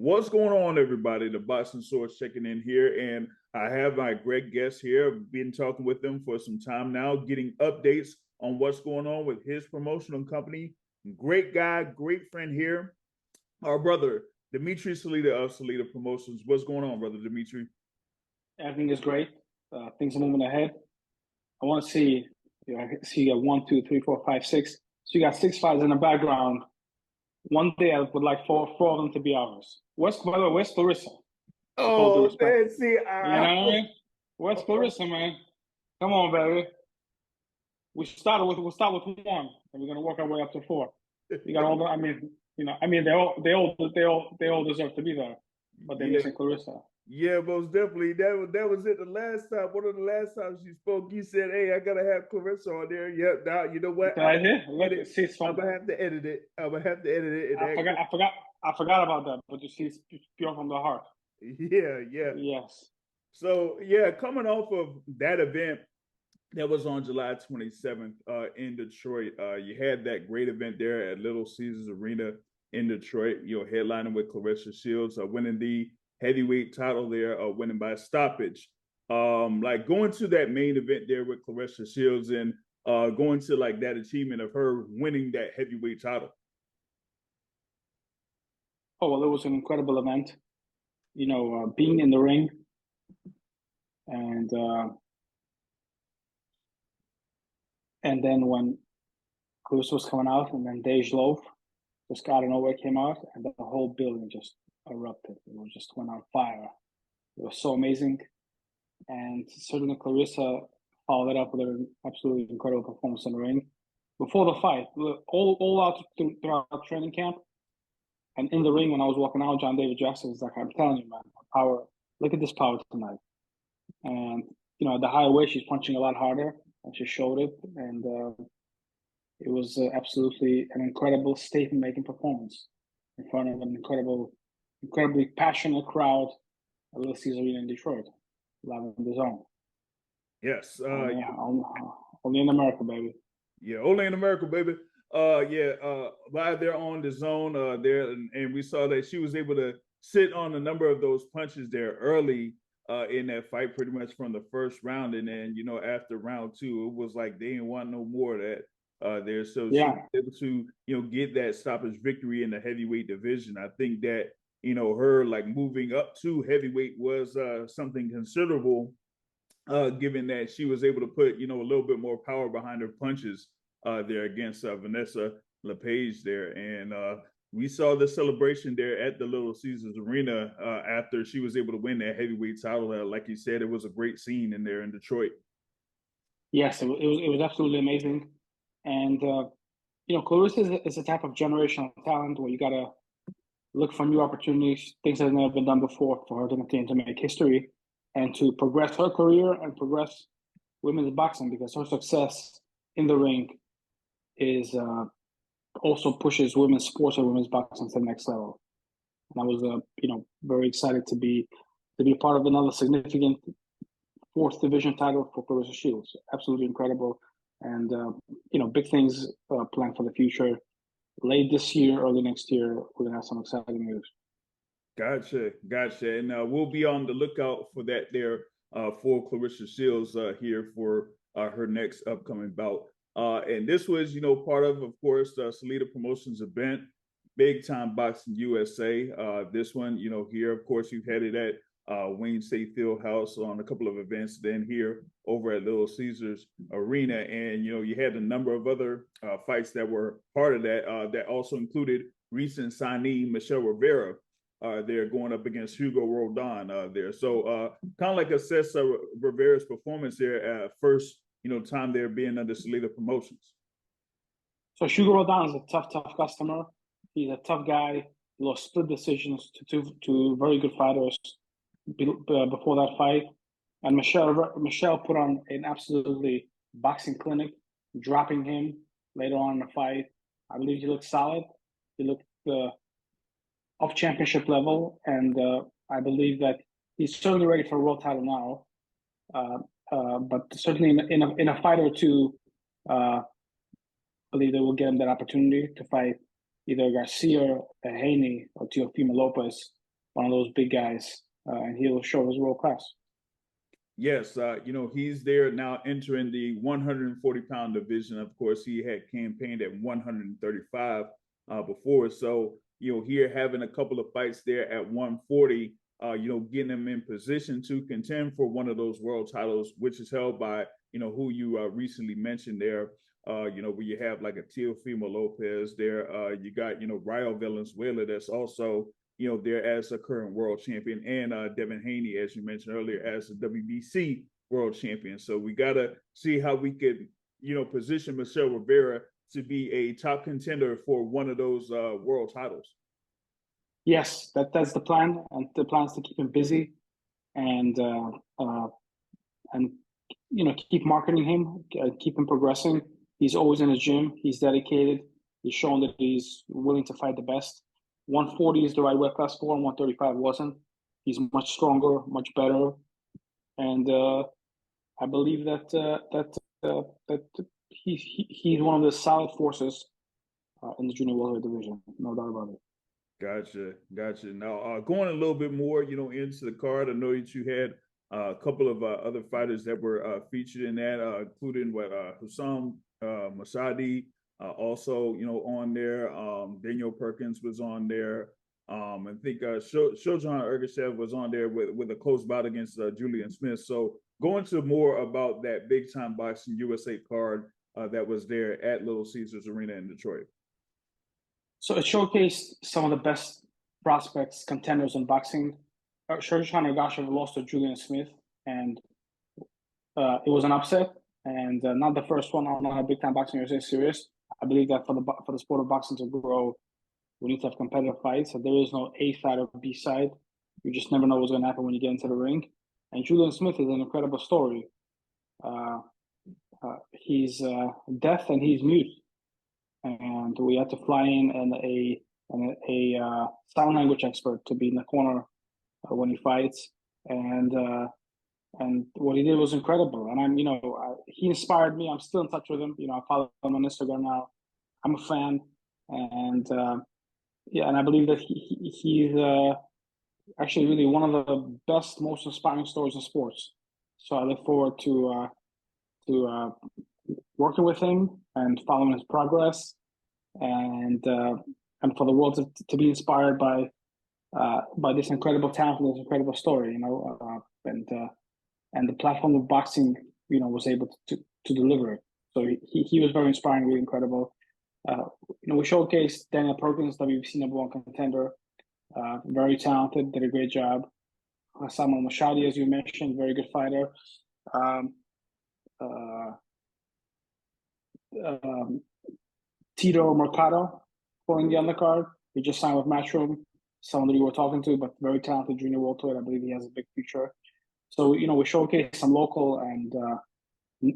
What's going on, everybody? The Boxing Source checking in here, and I have my great guest here. I've been talking with him for some time now, getting updates on what's going on with his promotional company. Great guy, great friend here. Our brother, Dmitry Salita of Salita Promotions. What's going on, brother Dmitry? Everything is great. Things are moving ahead. I want to see. I see you got 1, 2, 3, 4, 5, 6. So you got 6 fights in the background. One day I would like four of them to be ours. By the way, where's Claressa? Oh, man, see, you know what I mean? Where's Claressa, man? Come on, baby. We'll start with 1, and we're gonna work our way up to 4. You got all the. They all deserve to be there, but they're missing Claressa. Yeah, most definitely. That was it. The last time, one of the last times you spoke, you said, "Hey, I gotta have Claressa on there." Yep. Now you know what? I'm gonna have to edit it. I'm gonna have to edit it. I forgot about that. But you see, it's pure from the heart. Yeah. Yes. So yeah, coming off of that event that was on July 27th in Detroit, you had that great event there at Little Caesars Arena in Detroit. You know, headlining with Claressa Shields, winning the heavyweight title there, winning by stoppage. Like going to that main event there with Claressa Shields and going to like that achievement of her winning that heavyweight title. Oh, well, it was an incredible event. You know, being in the ring and then when Claressa was coming out and then Dej Loaf just out of nowhere came out and the whole building just erupted. It just went on fire. It was so amazing. And certainly Claressa followed it up with an absolutely incredible performance in the ring. Before the fight, all out throughout training camp, and in the ring when I was walking out, John David Jackson was like, "I'm telling you, man, power. Look at this power tonight." And you know, at the higher weight, she's punching a lot harder, and she showed it. And it was absolutely an incredible statement-making performance in front of an incredibly passionate crowd at Little Caesars Arena in Detroit, live in the zone. Yes. Only in America, baby. Yeah, only in America, baby. Live there on the zone there, and we saw that she was able to sit on a number of those punches there early in that fight, pretty much from the first round, and then you know after round 2, it was like they didn't want no more of that there. So yeah, she was able to get that stoppage victory in the heavyweight division. I think that her like moving up to heavyweight was something considerable. Given that she was able to put, a little bit more power behind her punches there against Vanessa LePage there. And we saw the celebration there at the Little Caesars Arena after she was able to win that heavyweight title. Like you said, it was a great scene in there in Detroit. Yes, it was absolutely amazing. And, Claressa is a type of generational talent where you got to look for new opportunities, things that have never been done before for her to continue to make history and to progress her career and progress women's boxing, because her success in the ring is also pushes women's sports and women's boxing to the next level. And I was, very excited to be part of another significant 4th division title for Claressa Shields. Absolutely incredible, and big things planned for the future. Late this year, early next year, we're gonna have some exciting news. Gotcha. And we'll be on the lookout for that there for Claressa Shields here for her next upcoming bout. And this was, part of course, the Salita Promotions event, Big Time Boxing USA. This one, here, of course, you've had it at Wayne State Fieldhouse on a couple of events, then here over at Little Caesars Arena. And, you had a number of other fights that were part of that, that also included recent signee Michel Rivera. They're going up against Hugo Roldan there. So kind of like assess Rivera's performance there at first, time there being under Salita Promotions. So Hugo Roldan is a tough customer. He's a tough guy. He lost split decisions to two very good fighters before that fight. And Michel put on an absolutely boxing clinic, dropping him later on in the fight. I believe he looked solid. He looked of championship level, and I believe that he's certainly ready for a world title now. But certainly in a fight or two, I believe they will get him that opportunity to fight either Garcia, Haney, or Teofimo Lopez. one of those big guys, and he'll show his world class. Yes, he's there now entering the 140-pound division. Of course, he had campaigned at 135 before. So, here having a couple of fights there at 140, getting him in position to contend for one of those world titles, which is held by, who you recently mentioned there, where you have like a Teofimo Lopez there. You got, Rayo Valenzuela that's also there as a current world champion, and Devin Haney, as you mentioned earlier, as a WBC world champion. So we got to see how we could, position Michel Rivera to be a top contender for one of those world titles. Yes, that's the plan, and the plan is to keep him busy, and keep marketing him, keep him progressing. He's always in the gym. He's dedicated. He's shown that he's willing to fight the best. 140 is the right weight class for him. 135 wasn't. He's much stronger, much better, and I believe that he's one of the solid forces in the junior welterweight division. No doubt about it. Gotcha. Now, going a little bit more, into the card. I know that you had a couple of other fighters that were featured in that, including Hussam Masadi. Also, on there, Daniel Perkins was on there. I think Shojan Ergashev was on there with a close bout against Julian Smith. So going to more about that big time boxing USA card that was there at Little Caesars Arena in Detroit. So it showcased some of the best prospects, contenders in boxing. Shojan Ergashev lost to Julian Smith, and it was an upset, and not the first one on a big time boxing USA series. I believe that for the sport of boxing to grow, we need to have competitive fights. So there is no A side or B side. You just never know what's going to happen when you get into the ring. And Julian Smith is an incredible story. He's deaf and he's mute, and we had to fly in a sign language expert to be in the corner when he fights. And what he did was incredible. And he inspired me. I'm still in touch with him. I follow him on Instagram now. I'm a fan, and and I believe that he's actually really one of the best, most inspiring stories in sports. So I look forward to working with him and following his progress, and for the world to be inspired by this incredible talent, this incredible story. And the platform of boxing, was able to deliver it. So he was very inspiring, really incredible. We showcased Daniel Perkins, WBC #1 contender, very talented, did a great job. Samuel Mashadi, as you mentioned, very good fighter. Tito Mercado pulling the undercard. He just signed with Matchroom, someone that we were talking to, but very talented junior welterweight. I believe he has a big future. So, we showcase some local and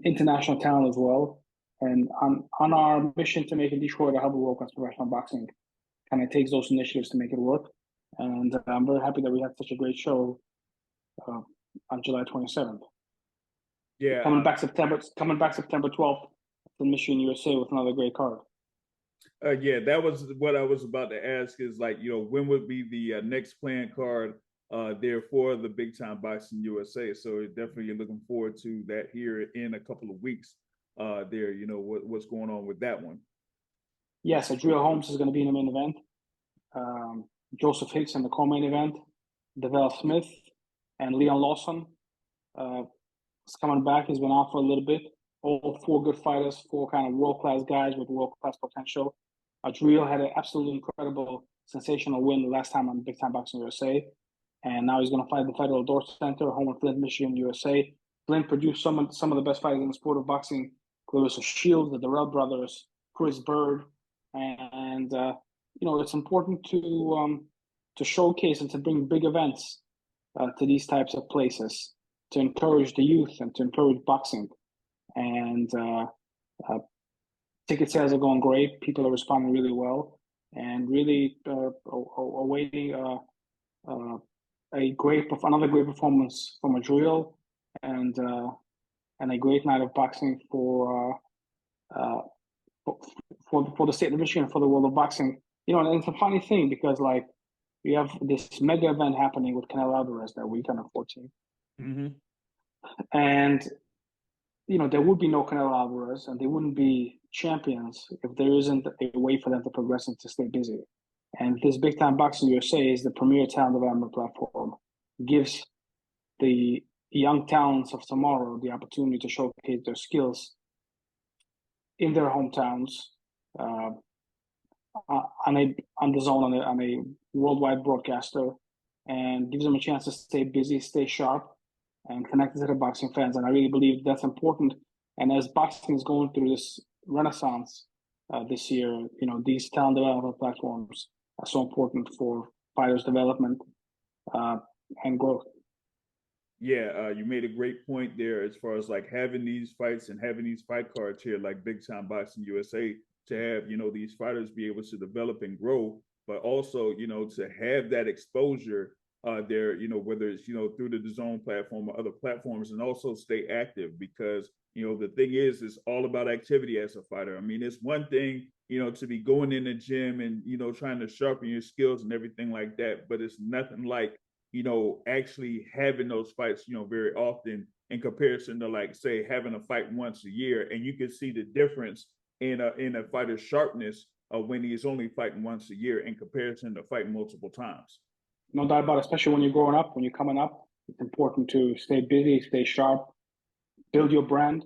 international talent as well. And on our mission to make Detroit a hub of world-class professional boxing, kind of takes those initiatives to make it work. And I'm very happy that we had such a great show on July 27th. Yeah, coming back September 12th to Michigan, USA, with another great card. That was what I was about to ask. Is when would be the next planned card there for the Big Time Boxing USA? So definitely looking forward to that here in a couple of weeks. There, what's going on with that one? Yes, Ardreal Holmes is going to be in the main event. Joseph Hicks in the co-main event. Devel Smith and Leon Lawson is coming back. He's been out for a little bit. All four good fighters, four kind of world-class guys with world-class potential. Ardreal had an absolutely incredible, sensational win the last time on Big Time Boxing USA. And now he's going to fight at the Federal Door Center, home in Flint, Michigan, USA. Flint produced some of the best fighters in the sport of boxing. Claressa Shields, the Darrell brothers, Chris Bird. And it's important to showcase and to bring big events to these types of places, to encourage the youth and to encourage boxing. And ticket sales are going great. People are responding really well, and really awaiting another great performance from Ardreal, and a great night of boxing for the state of Michigan, for the world of boxing. And it's a funny thing because We have this mega event happening with Canelo Alvarez that weekend of 14th. Mm-hmm. And, there would be no Canelo Alvarez and they wouldn't be champions if there isn't a way for them to progress and to stay busy. And this Big Time Boxing USA is the premier talent development platform. It gives the young talents of tomorrow the opportunity to showcase their skills in their hometowns, on the zone on a worldwide broadcaster, and gives them a chance to stay busy, stay sharp, and connected to the boxing fans. And I really believe that's important. And as boxing is going through this renaissance this year, these talent development platforms are so important for fighters' development and growth. Yeah, you made a great point there as far as like having these fights and having these fight cards here, like Big Time Boxing USA, to have, these fighters be able to develop and grow, but also, to have that exposure there, whether it's, through the DAZN platform or other platforms, and also stay active because, the thing is, it's all about activity as a fighter. I mean, it's one thing, to be going in the gym and, trying to sharpen your skills and everything like that, but it's nothing like, actually having those fights, very often in comparison to like, say, having a fight once a year. And you can see the difference in a fighter's sharpness when he's only fighting once a year in comparison to fighting multiple times. No doubt about it, especially when you're growing up, when you're coming up, it's important to stay busy, stay sharp, build your brand,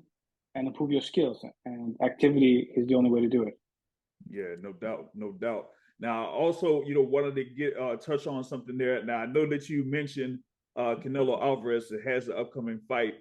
and improve your skills. And activity is the only way to do it. Yeah, no doubt, no doubt. Now, also, wanted to get touch on something there. Now, I know that you mentioned Canelo Alvarez that has an upcoming fight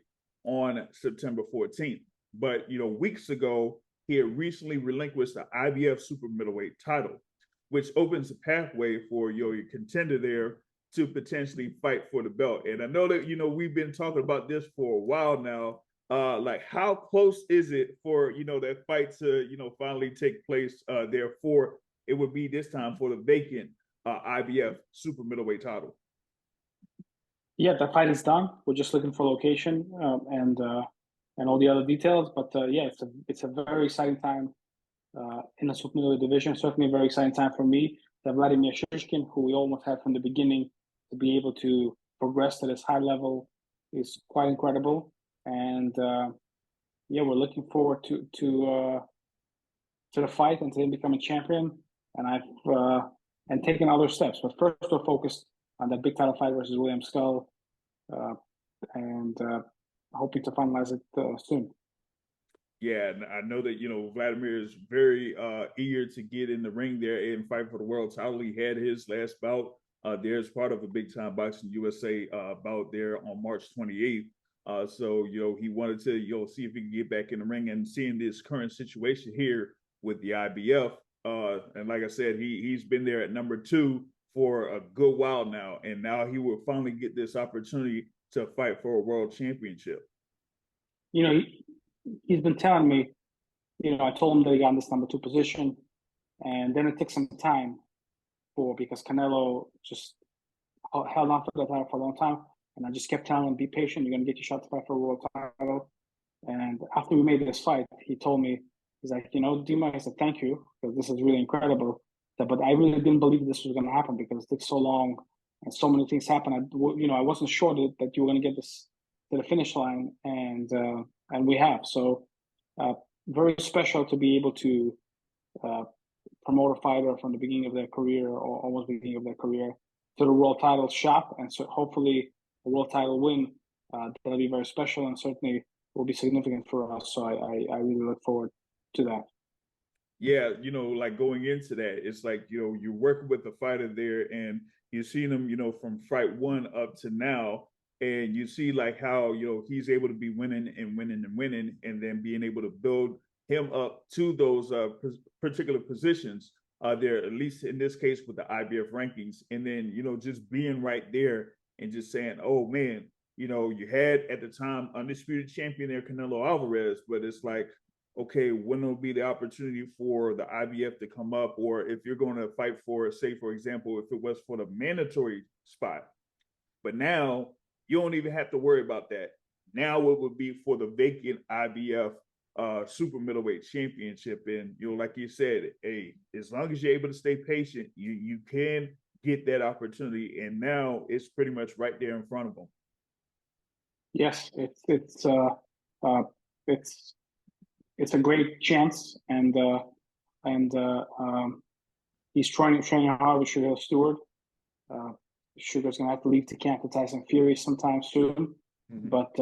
on September 14th, but weeks ago he had recently relinquished the IBF super middleweight title, which opens a pathway for your contender there to potentially fight for the belt. And I know that we've been talking about this for a while now. Like, how close is it for that fight to finally take place? Therefore, it would be this time for the vacant IBF super middleweight title. Yeah, the fight is done. We're just looking for location and all the other details. But yeah, it's a very exciting time in the super middleweight division. Certainly a very exciting time for me. That Vladimir Shishkin, who we almost had from the beginning, to be able to progress to this high level is quite incredible. And yeah, we're looking forward to the fight and to him becoming champion. And I've and taking other steps. But first, we're focused on that big title fight versus William Skull, and hoping to finalize it soon. Yeah, I know that Vladimir is very eager to get in the ring there and fight for the world title. He had his last bout there as part of a Big Time Boxing USA bout there on March 28th. So he wanted to see if he can get back in the ring, and seeing this current situation here with the IBF. And like I said, he's been there at number 2 for a good while now, and now he will finally get this opportunity to fight for a world championship. He's been telling me, I told him that he got in this number 2 position, and then it took some time because Canelo just held on for the title for a long time, and I just kept telling him, be patient, you're going to get your shot to fight for a world title. And after we made this fight, he told me, he's like, Dima, I said, thank you, because this is really incredible. But I really didn't believe this was going to happen because it took so long and so many things happened. I wasn't sure that you were going to get this to the finish line, and we have. So very special to be able to promote a fighter from the beginning of their career or almost beginning of their career to the world title shot, and so hopefully a world title win. That'll be very special and certainly will be significant for us. So I really look forward to that. Yeah, like going into that, it's like, you're working with the fighter there and you've seen him, from fight 1 up to now. And you see like how, he's able to be winning and winning and winning, and then being able to build him up to those particular positions there, at least in this case with the IBF rankings. And then, just being right there and just saying, oh man, you had at the time undisputed champion there, Canelo Alvarez, but it's like, okay, when will be the opportunity for the IBF to come up? Or if you're going to fight for, say, for example, if it was for the mandatory spot. But now you don't even have to worry about that. Now it would be for the vacant IBF super middleweight championship. And, like you said, hey, as long as you're able to stay patient, you can get that opportunity, and now it's pretty much right there in front of him. Yes, it's a great chance, and he's training hard with Sugar Stewart. Sugar's gonna have to leave to camp to Tyson Fury sometime soon, but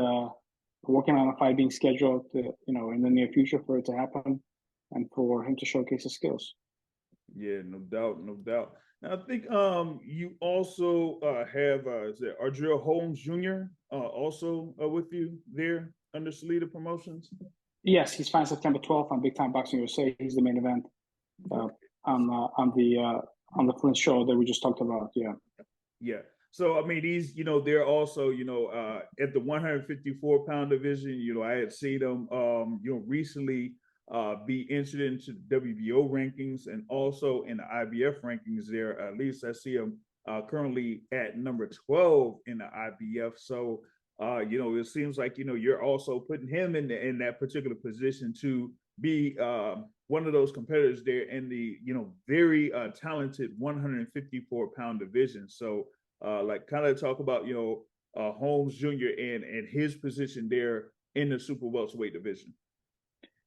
working on a fight being scheduled, in the near future for it to happen, and for him to showcase his skills. Yeah, no doubt, no doubt. Now, I think you also have is it Ardreal Holmes Jr. Also with you there under Salita Promotions. Yes, he's fighting September 12th on Big Time Boxing USA. He's the main event on the Flint show that we just talked about. Yeah. Yeah. So I mean, these, they're also, at the 154-pound division. I had seen them, recently be entered into the WBO rankings and also in the IBF rankings. There, at least I see them currently at number 12 in the IBF. So it seems like you're also putting him in that particular position to be one of those competitors there in the very talented 154-pound division. So kind of talk about Holmes Jr. and his position there in the super welterweight division.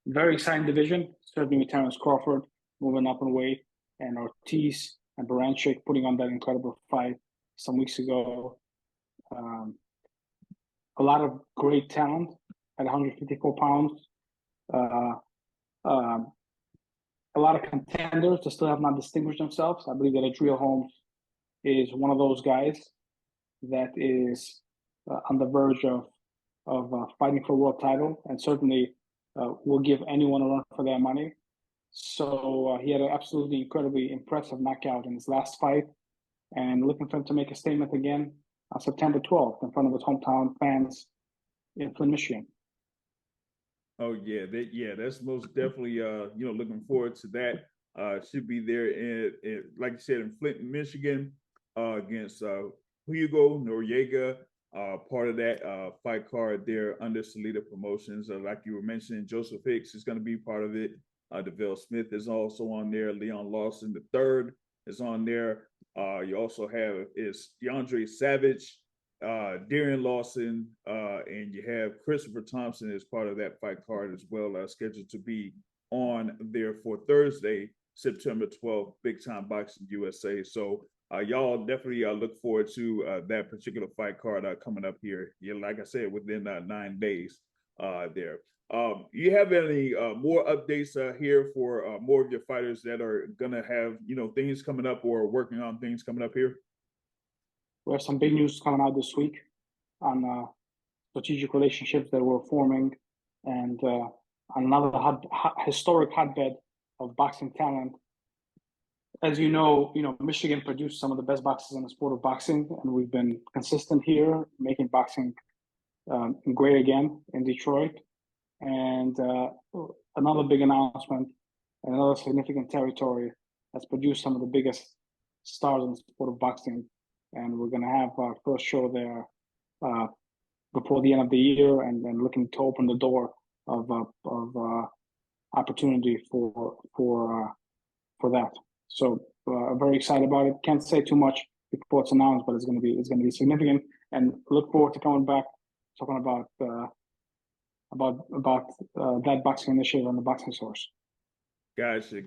Very exciting division, certainly with Terrence Crawford moving up in weight, and Ortiz and Baranchik putting on that incredible fight some weeks ago. A lot of great talent at 154 pounds. A lot of contenders that still have not distinguished themselves. I believe that Ardreal Holmes is one of those guys that is on the verge of fighting for a world title, and certainly will give anyone a run for their money. So he had an absolutely incredibly impressive knockout in his last fight, and looking for him to make a statement again on September 12th in front of his hometown fans in Flint, Michigan. Oh yeah, that's most definitely looking forward to that. Should be there in like you said, in Flint, Michigan, against Hugo Noriega. Part of that fight card there under Salita Promotions. Like you were mentioning, Joseph Hicks is going to be part of it. DeVille Smith is also on there. Leon Lawson III is on there. You also have DeAndre Savage, Darian Lawson, and you have Christopher Thompson as part of that fight card as well, scheduled to be on there for Thursday, September 12th, Big Time Boxing USA. So y'all definitely look forward to that particular fight card coming up here. Yeah, like I said, within 9 days there. You have any more updates here for more of your fighters that are gonna have things coming up or working on things coming up here? We have some big news coming out this week on strategic relationships that we're forming, and another historic hotbed of boxing talent. As you know, Michigan produced some of the best boxers in the sport of boxing, and we've been consistent here, making boxing great again in Detroit. And another big announcement, another significant territory that's produced some of the biggest stars in the sport of boxing. And we're going to have our first show there before the end of the year, and then looking to open the door of opportunity for that. So very excited about it. Can't say too much before it's announced, but it's going to be significant. And look forward to coming back talking about that boxing initiative on the Boxing Source. Gotcha.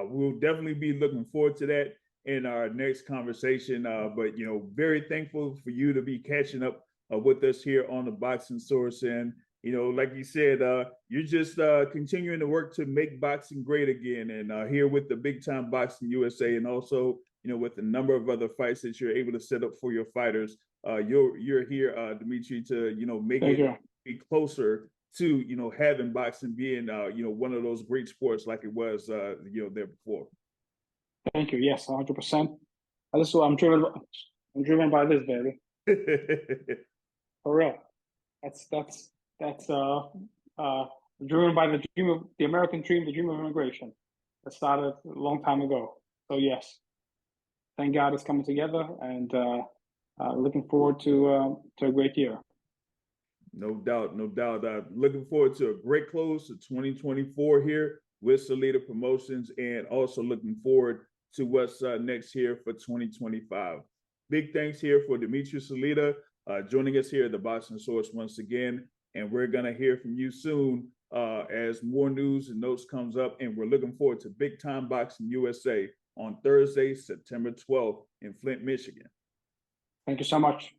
We'll definitely be looking forward to that in our next conversation. But very thankful for you to be catching up with us here on the Boxing Source. And like you said, you're just continuing to work to make boxing great again. And here with the Big Time Boxing USA, and also with a number of other fights that you're able to set up for your fighters, you're here, Dmitry, to make it be closer to having boxing being one of those great sports like it was there before. Thank you. Yes, 100%. I'm driven by this, baby. For real. That's driven by the dream of the American dream, the dream of immigration. That started a long time ago. So yes, thank God it's coming together, and looking forward to a great year. No doubt. Looking forward to a great close to 2024 here with Salita Promotions, and also looking forward to what's next here for 2025. Big thanks here for Dmitry Salita joining us here at the Boxing Source once again. And we're going to hear from you soon as more news and notes comes up. And we're looking forward to Big Time Boxing USA on Thursday, September 12th in Flint, Michigan. Thank you so much.